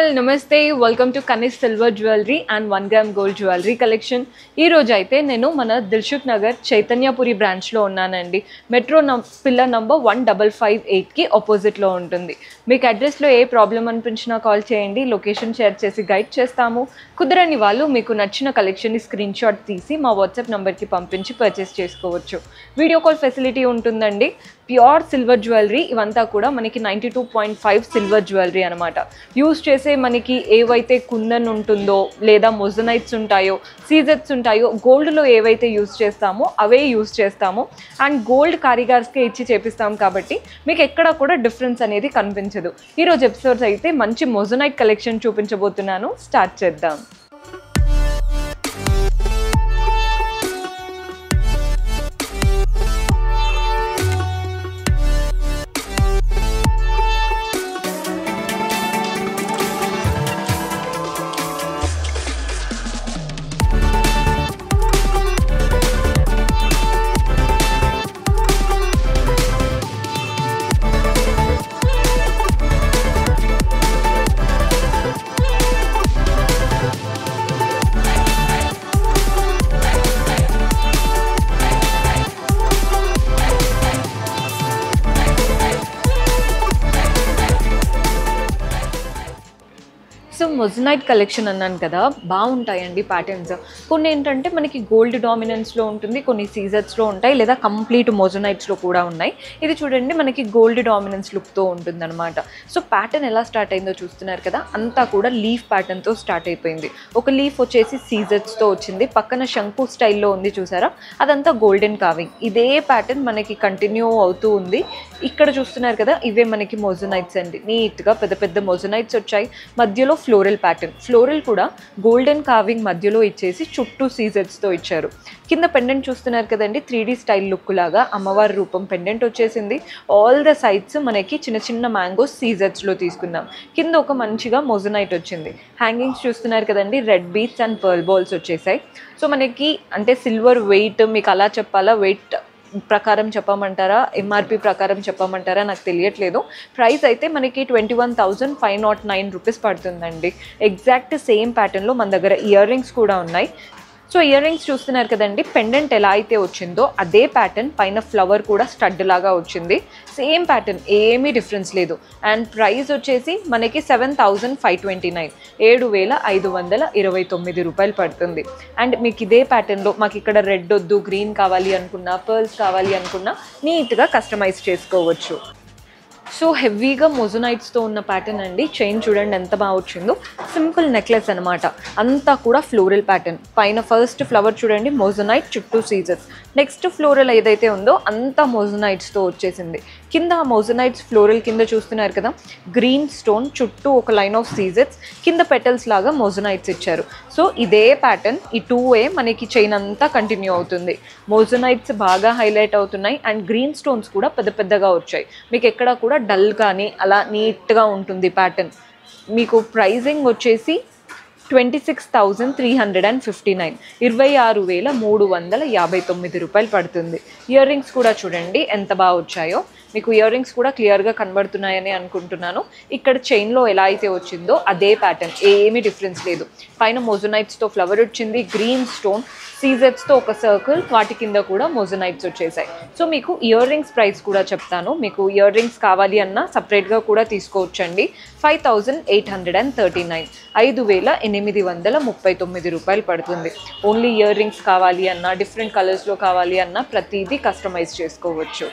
All నమస్తే welcome to Kanish silver jewellery and 1 gram gold jewellery collection. ఈ రోజు అయితే నేను మన దిల్సుఖ్ నగర్ చైతన్యపురి బ్రాంచ్లో ఉన్నానండి. మెట్రో పిల్లర్ నంబర్ 1558కి ఆపోజిట్లో ఉంటుంది. మీకు అడ్రస్లో ఏ ప్రాబ్లం అనిపించినా కాల్ చేయండి, లొకేషన్ షేర్ చేసి గైడ్ చేస్తాము. కుదరని వాళ్ళు మీకు నచ్చిన కలెక్షన్ని స్క్రీన్ షాట్ తీసి మా వాట్సాప్ నెంబర్కి పంపించి పర్చేస్ చేసుకోవచ్చు. వీడియో కాల్ ఫెసిలిటీ ఉంటుందండి. ప్యూర్ సిల్వర్ జ్యువెలరీ ఇవంతా కూడా మనకి 92.5 సిల్వర్ జ్యువెలరీ అనమాట. యూజ్ చేసే మనకి ఏవైతే కుందన్ ఉంటుందో లేదా మొజనైట్స్ ఉంటాయో, సీజెట్స్ ఉంటాయో, గోల్డ్లో ఏవైతే యూజ్ చేస్తామో అవే యూజ్ చేస్తాము. అండ్ గోల్డ్ కారిగార్స్కే ఇచ్చి చేపిస్తాం కాబట్టి మీకు ఎక్కడ కూడా డిఫరెన్స్ అనేది కనిపించదు. ఈరోజు ఎపిసోడ్స్ అయితే మంచి మొజనైట్ కలెక్షన్ చూపించబోతున్నాను. స్టార్ట్ చేద్దాం. సో మొజనైట్ కలెక్షన్ అన్నాను కదా, బాగుంటాయండి ప్యాటర్న్స్. కొన్ని ఏంటంటే మనకి గోల్డ్ డామినెన్స్లో ఉంటుంది, కొన్ని సీజర్స్లో ఉంటాయి, లేదా కంప్లీట్ మొజనైట్స్లో కూడా ఉన్నాయి. ఇది చూడండి మనకి గోల్డ్ డామినెన్స్ లుక్తో ఉంటుందన్నమాట. సో ప్యాటర్న్ ఎలా స్టార్ట్ అయిందో చూస్తున్నారు కదా, అంతా కూడా లీఫ్ ప్యాటర్న్తో స్టార్ట్ అయిపోయింది. ఒక లీఫ్ వచ్చేసి సీజర్స్తో వచ్చింది, పక్కన శంకు స్టైల్లో ఉంది చూసారా, అదంతా గోల్డెన్ కావింగ్. ఇదే ప్యాటర్న్ మనకి కంటిన్యూ అవుతూ ఉంది. ఇక్కడ చూస్తున్నారు కదా, ఇవే మనకి మొజనైట్స్ అండి. నీట్గా పెద్ద పెద్ద మొజనైట్స్ వచ్చాయి. మధ్యలో ఫ్లోరల్ ప్యాటర్న్, ఫ్లోరల్ కూడా గోల్డెన్ కార్వింగ్ మధ్యలో ఇచ్చేసి చుట్టూ సీజెట్స్తో ఇచ్చారు. కింద పెండెంట్ చూస్తున్నారు కదండి, 3D స్టైల్ లుక్ లాగా అమ్మవారి రూపం పెండెంట్ వచ్చేసింది. ఆల్ ద సైడ్స్ మనకి చిన్న చిన్న మ్యాంగోస్ సీజెట్స్లో తీసుకున్నాం. కింద ఒక మంచిగా మొజనైట్ వచ్చింది. హ్యాంగింగ్స్ చూస్తున్నారు కదండి, red beads and pearl balls వచ్చేసాయి. సో మనకి అంటే సిల్వర్ వెయిట్ మీకు అలా చెప్పాలా, వెయిట్ ప్రకారం చెప్పమంటారా, ఎంఆర్పి ప్రకారం చెప్పమంటారా నాకు తెలియట్లేదు. ప్రైస్ అయితే మనకి 21,509 రూపీస్ పడుతుందండి. ఎగ్జాక్ట్ సేమ్ ప్యాటర్న్లో మన దగ్గర ఇయర్ రింగ్స్ కూడా ఉన్నాయి. సో ఇయర్ రింగ్స్ చూస్తున్నారు కదండి, పెండెంట్ ఎలా అయితే వచ్చిందో అదే ప్యాటర్న్ పైన ఫ్లవర్ కూడా స్టడ్ లాగా వచ్చింది. సేమ్ ప్యాటర్న్, ఏమీ డిఫరెన్స్ లేదు. అండ్ ప్రైస్ వచ్చేసి మనకి 7,529, 7,529 రూపాయలు పడుతుంది. అండ్ మీకు ఇదే ప్యాటర్న్లో మాకు ఇక్కడ రెడ్ వద్దు, గ్రీన్ కావాలి అనుకున్నా, పర్ల్స్ కావాలి అనుకున్నా నీట్గా కస్టమైజ్ చేసుకోవచ్చు. సో హెవీగా మొజనైట్స్తో ఉన్న ప్యాటర్న్ అండి. చైన్ చూడండి ఎంత బాగా వచ్చిందో, సింపుల్ నెక్లెస్ అనమాట. అంతా కూడా ఫ్లోరల్ ప్యాటర్న్. పైన ఫస్ట్ ఫ్లవర్ చూడండి మొజనైట్, చుట్టూ సీజర్స్. నెక్స్ట్ ఫ్లోరల్ ఏదైతే ఉందో అంతా మొజనైట్స్తో వచ్చేసింది. కింద మొజనైట్స్ ఫ్లోరల్ కింద చూస్తున్నారు కదా, గ్రీన్ స్టోన్ చుట్టూ ఒక లైన్ ఆఫ్ సీజర్స్, కింద పెటల్స్ లాగా మొజనైట్స్ ఇచ్చారు. సో ఇదే ప్యాటర్న్ ఈ 2A మనకి చైన్ అంతా కంటిన్యూ అవుతుంది. మొజనైట్స్ బాగా హైలైట్ అవుతున్నాయి అండ్ గ్రీన్ స్టోన్స్ కూడా పెద్ద పెద్దగా వచ్చాయి. మీకు ఎక్కడ కూడా డల్ కానీ అలా నీట్గా ఉంటుంది ప్యాటర్న్. మీకు ప్రైజింగ్ వచ్చేసి 26,359, 26,359 రూపాయలు పడుతుంది. ఇయర్ రింగ్స్ కూడా చూడండి ఎంత బాగా వచ్చాయో. మీకు ఇయర్ రింగ్స్ కూడా క్లియర్గా కనబడుతున్నాయని అనుకుంటున్నాను. ఇక్కడ చైన్లో ఎలా అయితే వచ్చిందో అదే ప్యాటర్న్, ఏమీ డిఫరెన్స్ లేదు. పైన మొజనైట్స్తో ఫ్లవర్ వచ్చింది, గ్రీన్ స్టోన్, సీజెట్స్తో ఒక సర్కిల్, వాటి కింద కూడా మొజనైట్స్ వచ్చేసాయి. సో మీకు ఇయర్ రింగ్స్ ప్రైస్ కూడా చెప్తాను. మీకు ఇయర్ రింగ్స్ కావాలి అన్నా సపరేట్గా కూడా తీసుకోవచ్చండి. 5,839, 5,839 రూపాయలు పడుతుంది. ఓన్లీ ఇయర్ రింగ్స్ కావాలి అన్నా, డిఫరెంట్ కలర్స్లో కావాలి అన్నా ప్రతిదీ కస్టమైజ్ చేసుకోవచ్చు.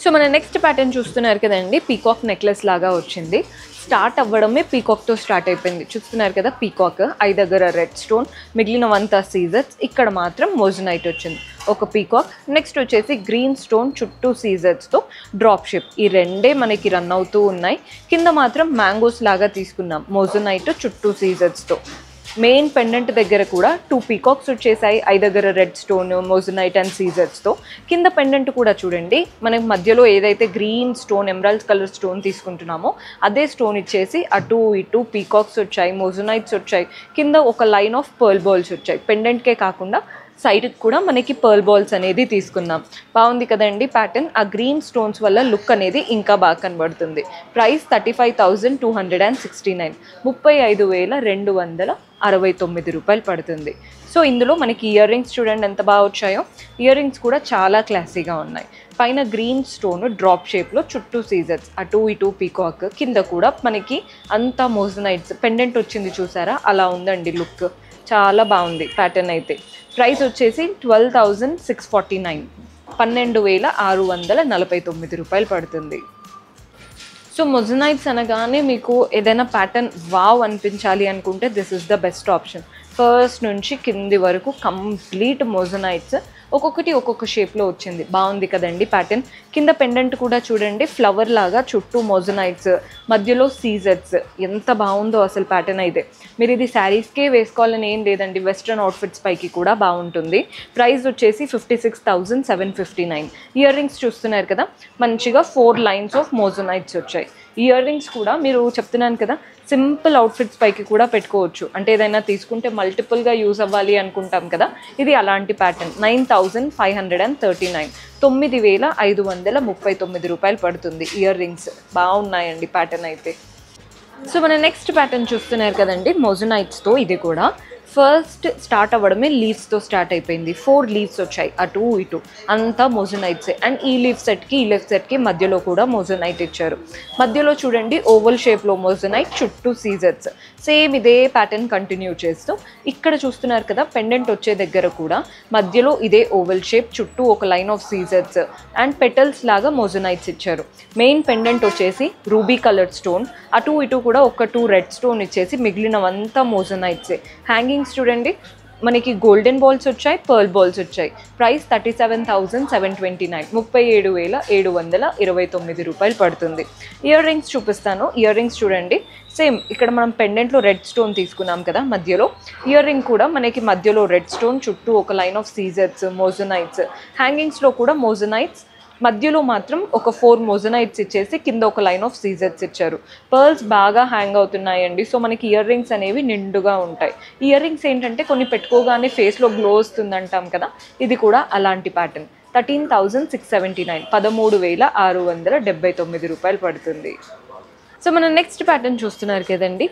సో మన నెక్స్ట్ ప్యాటర్న్ చూస్తున్నారు కదండి, పీకాక్ నెక్లెస్ లాగా వచ్చింది. స్టార్ట్ అవ్వడమే పీకాక్తో స్టార్ట్ అయిపోయింది. చూస్తున్నారు కదా, పీకాక్, ఐ దగ్గర రెడ్ స్టోన్, మిగిలినవంతా సీజర్స్, ఇక్కడ మాత్రం మొజనైట్ వచ్చింది. ఒక పీకాక్, నెక్స్ట్ వచ్చేసి గ్రీన్ స్టోన్ చుట్టూ సీజర్స్తో డ్రాప్ షేప్. ఈ రెండే మనకి రన్ అవుతూ ఉన్నాయి. కింద మాత్రం మ్యాంగోస్ లాగా తీసుకున్నాం, మొజనైట్ చుట్టూ సీజర్స్తో. మెయిన్ పెండెంట్ దగ్గర కూడా 2 పీకాక్స్ వచ్చేసాయి, ఐ దగ్గర రెడ్ స్టోన్, మొజనైట్ అండ్ సీజర్స్తో. కింద పెండెంట్ కూడా చూడండి, మనకి మధ్యలో ఏదైతే green stone, emerald colour stone తీసుకుంటున్నామో అదే స్టోన్ ఇచ్చేసి అటు ఇటు పీకాక్స్ వచ్చాయి, మొజనైట్స్ వచ్చాయి, కింద ఒక లైన్ ఆఫ్ పర్ల్ బాల్స్ వచ్చాయి. పెండెంట్కే కాకుండా సైడ్కి కూడా మనకి పర్ల్ బాల్స్ అనేది తీసుకున్నాం. బాగుంది కదండి ప్యాటర్న్. ఆ గ్రీన్ స్టోన్స్ వల్ల లుక్ అనేది ఇంకా బాగా కనబడుతుంది. ప్రైస్ 35,269, 35,269 రూపాయలు పడుతుంది. సో ఇందులో మనకి ఇయర్ రింగ్స్ చూడండి ఎంత బాగా వచ్చాయో. ఇయర్ రింగ్స్ కూడా చాలా క్లాసీగా ఉన్నాయి. పైన గ్రీన్ స్టోన్ డ్రాప్ షేప్లో చుట్టూ సీజర్స్, అటు ఇటు పీకాక్, కింద కూడా మనకి అంతా మోజనైట్స్ పెండెంట్ వచ్చింది చూసారా, అలా ఉందండి లుక్. చాలా బాగుంది ప్యాటర్న్ అయితే. ప్రైస్ వచ్చేసి 12,649, 12,649 రూపాయలు పడుతుంది. సో మొజనైట్స్ అనగానే మీకు ఏదైనా ప్యాటర్న్ వావ్ అనిపించాలి అనుకుంటే this is the best option. First నుంచి కింది వరకు కంప్లీట్ మొజనైట్స్, ఒక్కొక్కటి ఒక్కొక్క షేప్లో వచ్చింది. బాగుంది కదండి ప్యాటర్న్. కింద పెండెంట్ కూడా చూడండి ఫ్లవర్ లాగా, చుట్టూ మొజనైట్స్, మధ్యలో సీజర్స్. ఎంత బాగుందో అసలు ప్యాటర్న్ అయితే. మీరు ఇది శారీస్కే వేసుకోవాలని ఏం లేదండి, వెస్ట్రన్ అవుట్ఫిట్స్ పైకి కూడా బాగుంటుంది. ప్రైస్ వచ్చేసి 56,759. ఇయర్ రింగ్స్ చూస్తున్నారు కదా, మంచిగా 4 లైన్స్ ఆఫ్ మొజనైట్స్ వచ్చాయి. ఇయర్ రింగ్స్ కూడా మీరు చెప్తున్నాను కదా సింపుల్ అవుట్ఫిట్స్ పైకి కూడా పెట్టుకోవచ్చు. అంటే ఏదైనా తీసుకుంటే మల్టిపుల్గా యూజ్ అవ్వాలి అనుకుంటాం కదా, ఇది అలాంటి ప్యాటర్న్. 9,539, 9,539 రూపాయలు పడుతుంది. ఇయర్ రింగ్స్ బాగున్నాయండి ప్యాటర్న్ అయితే. సో మన నెక్స్ట్ ప్యాటర్న్ చూస్తున్నారు కదండి మొజనైట్స్తో. ఇది కూడా ఫస్ట్ స్టార్ట్ అవ్వడమే లీవ్స్తో స్టార్ట్ అయిపోయింది. 4 లీవ్స్ వచ్చాయి అటు ఇటు, అంతా మొజనైట్సే. అండ్ ఈ లీఫ్ సెట్కి ఈ లెఫ్ట్ సెట్కి మధ్యలో కూడా మొజనైట్ ఇచ్చారు. మధ్యలో చూడండి ఓవల్ షేప్లో మొజనైట్, చుట్టూ సీజర్స్. సేమ్ ఇదే ప్యాటర్న్ కంటిన్యూ చేస్తూ ఇక్కడ చూస్తున్నారు కదా పెండెంట్ వచ్చే దగ్గర కూడా మధ్యలో ఇదే ఓవల్ షేప్, చుట్టూ ఒక line of scissors and petals లాగా మొజనైట్స్ ఇచ్చారు. మెయిన్ పెండెంట్ వచ్చేసి రూబీ కలర్ స్టోన్, అటు ఇటు కూడా ఒక 2 రెడ్ స్టోన్ ఇచ్చేసి మిగిలినవంతా మొజనైట్సే. హ్యాంగింగ్స్ చూడండి మనకి గోల్డెన్ బాల్స్ వచ్చాయి, పర్ల్ బాల్స్ వచ్చాయి. ప్రైస్ 37,729, 37,729 రూపాయలు పడుతుంది. ఇయర్ రింగ్స్ చూపిస్తాను. ఇయర్ రింగ్స్ చూడండి సేమ్ ఇక్కడ మనం పెండెంట్లో రెడ్ స్టోన్ తీసుకున్నాం కదా మధ్యలో, ఇయర్ రింగ్ కూడా మనకి మధ్యలో రెడ్ స్టోన్, చుట్టూ ఒక లైన్ ఆఫ్ సీజర్స్, మొజనైట్స్. హ్యాంగింగ్స్లో కూడా మొజనైట్స్, మధ్యలో మాత్రం ఒక 4 మొజనైట్స్ ఇచ్చేసి కింద ఒక లైన్ ఆఫ్ సీజర్స్ ఇచ్చారు. పర్ల్స్ బాగా హ్యాంగ్ అవుతున్నాయండి. సో మనకి ఇయర్ రింగ్స్ అనేవి నిండుగా ఉంటాయి. ఇయర్ రింగ్స్ ఏంటంటే కొన్ని పెట్టుకోగానే ఫేస్లో గ్లో వస్తుంది అంటాం కదా, ఇది కూడా అలాంటి ప్యాటర్న్. 13,679, 13,679 రూపాయలు పడుతుంది. సో మనం నెక్స్ట్ ప్యాటర్న్ చూస్తున్నారు కదండి,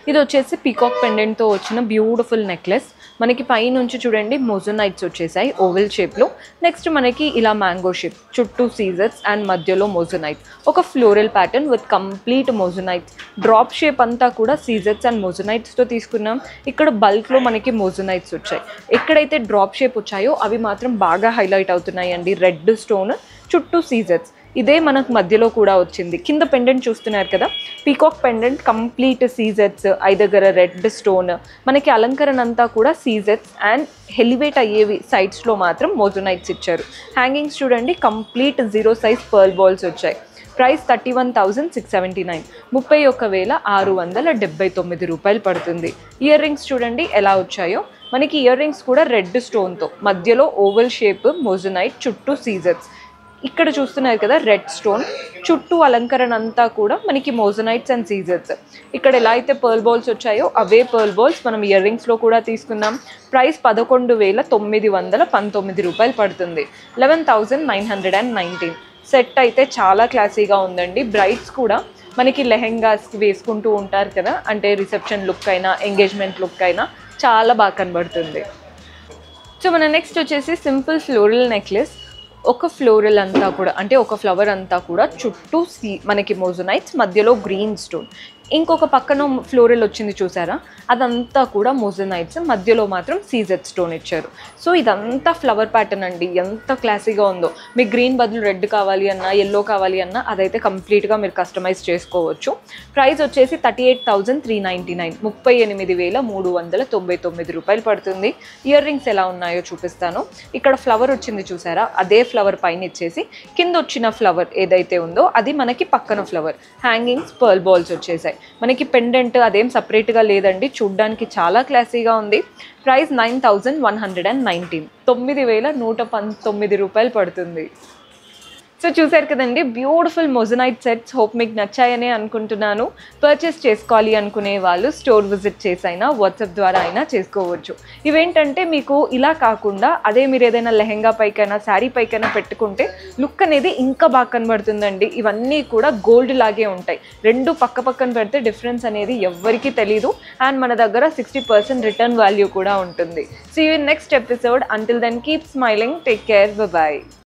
ఇది వచ్చేసి పీకాక్ పెండెంట్తో వచ్చిన బ్యూటిఫుల్ నెక్లెస్. మనకి పైనుంచి చూడండి మొజనైట్స్ వచ్చేసాయి ఓవెల్ షేప్లో. నెక్స్ట్ మనకి ఇలా మ్యాంగో షేప్, చుట్టూ సీజర్స్ అండ్ మధ్యలో మొజనైట్. ఒక floral pattern with complete మొజనైట్స్. Drop shape అంతా కూడా సీజర్స్ అండ్ మొజనైట్స్తో తీసుకున్నాం. ఇక్కడ బల్క్లో మనకి మొజనైట్స్ వచ్చాయి. ఎక్కడైతే డ్రాప్ షేప్ వచ్చాయో అవి మాత్రం బాగా హైలైట్ అవుతున్నాయి అండి. రెడ్ స్టోన్, చుట్టూ సీజర్స్. ఇదే మనకు మధ్యలో కూడా వచ్చింది. కింద పెండెంట్ చూస్తున్నారు కదా, పీకాక్ పెండెంట్ కంప్లీట్ సీజర్స్, దగ్గర రెడ్ స్టోన్. మనకి అలంకరణ అంతా కూడా సీజర్స్ అండ్ ఎలివేట్ అయ్యేవి సైడ్స్లో మాత్రం మొజనైట్స్ ఇచ్చారు. హ్యాంగింగ్స్ చూడండి కంప్లీట్ 0 సైజ్ పర్ల్ బాల్స్ వచ్చాయి. ప్రైస్ 31,679, 31,679 రూపాయలు పడుతుంది. ఇయర్ రింగ్స్ చూడండి ఎలా వచ్చాయో. మనకి ఇయర్ రింగ్స్ కూడా రెడ్ స్టోన్తో, మధ్యలో ఓవల్ షేప్ మొజనైట్, చుట్టూ సీజర్స్. ఇక్కడ చూస్తున్నారు కదా రెడ్ స్టోన్, చుట్టూ అలంకరణ అంతా కూడా మనకి మొజనైట్స్ అండ్ సీజర్స్. ఇక్కడ ఎలా అయితే పర్ల్ బాల్స్ వచ్చాయో అవే పర్ల్ బాల్స్ మనం ఇయర్ రింగ్స్లో కూడా తీసుకున్నాం. ప్రైస్ 11,919 రూపాయలు పడుతుంది. 11,919. సెట్ అయితే చాలా క్లాసీగా ఉందండి. బ్రైడ్స్ కూడా మనకి లెహెంగాస్కి వేసుకుంటూ ఉంటారు కదా, అంటే రిసెప్షన్ లుక్ అయినా ఎంగేజ్మెంట్ లుక్ అయినా చాలా బాగా కనబడుతుంది. సో మన నెక్స్ట్ వచ్చేసి సింపుల్ ఫ్లోరల్ నెక్లెస్. ఒక ఫ్లోరల్ అంతా కూడా, అంటే ఒక ఫ్లవర్ అంతా కూడా చుట్టూ మనకి మొజనైట్స్, మధ్యలో గ్రీన్ స్టోన్. ఇంకొక పక్కన ఫ్లోరల్ వచ్చింది చూసారా, అదంతా కూడా మొజనైట్స్, మధ్యలో మాత్రం సీజర్ స్టోన్ ఇచ్చారు. సో ఇదంతా ఫ్లవర్ ప్యాటర్న్ అండి. ఎంత క్లాసీగా ఉందో. మీకు గ్రీన్ బదులు రెడ్ కావాలి అన్నా, ఎల్లో కావాలి అన్నా అదైతే కంప్లీట్గా మీరు కస్టమైజ్ చేసుకోవచ్చు. ప్రైస్ వచ్చేసి 38,399, 38,399 రూపాయలు పడుతుంది. ఇయర్ రింగ్స్ ఎలా ఉన్నాయో చూపిస్తాను. ఇక్కడ ఫ్లవర్ వచ్చింది చూసారా, అదే ఫ్లవర్ పైన ఇచ్చేసి కింద వచ్చిన ఫ్లవర్ ఏదైతే ఉందో అది మనకి పక్కన ఫ్లవర్. హ్యాంగింగ్స్ పర్ల్ బాల్స్ వచ్చేసాయి. మనకి పెండెంట్ అదేం సపరేట్గా లేదండి, చూడ్డానికి చాలా క్లాసీగా ఉంది. ప్రైస్ 9,119, 9,119 రూపాయలు పడుతుంది. సో చూసారు కదండి, బ్యూటిఫుల్ మొజనైట్ సెట్స్. హోప్ మీకు నచ్చాయనే అనుకుంటున్నాను. పర్చేస్ చేసుకోవాలి అనుకునే వాళ్ళు స్టోర్ విజిట్ చేసి అయినా వాట్సాప్ ద్వారా అయినా చేసుకోవచ్చు. ఇవేంటంటే మీకు ఇలా కాకుండా అదే మీరు ఏదైనా లెహెంగా పైకైనా శారీ పైకైనా పెట్టుకుంటే లుక్ అనేది ఇంకా బాగా కనబడుతుందండి. ఇవన్నీ కూడా గోల్డ్ లాగే ఉంటాయి. రెండు పక్క పక్కన పెడితే డిఫరెన్స్ అనేది ఎవ్వరికీ తెలీదు. అండ్ మన దగ్గర 60% రిటర్న్ వాల్యూ కూడా ఉంటుంది. See you in next episode. Until then keep smiling, take care, bye.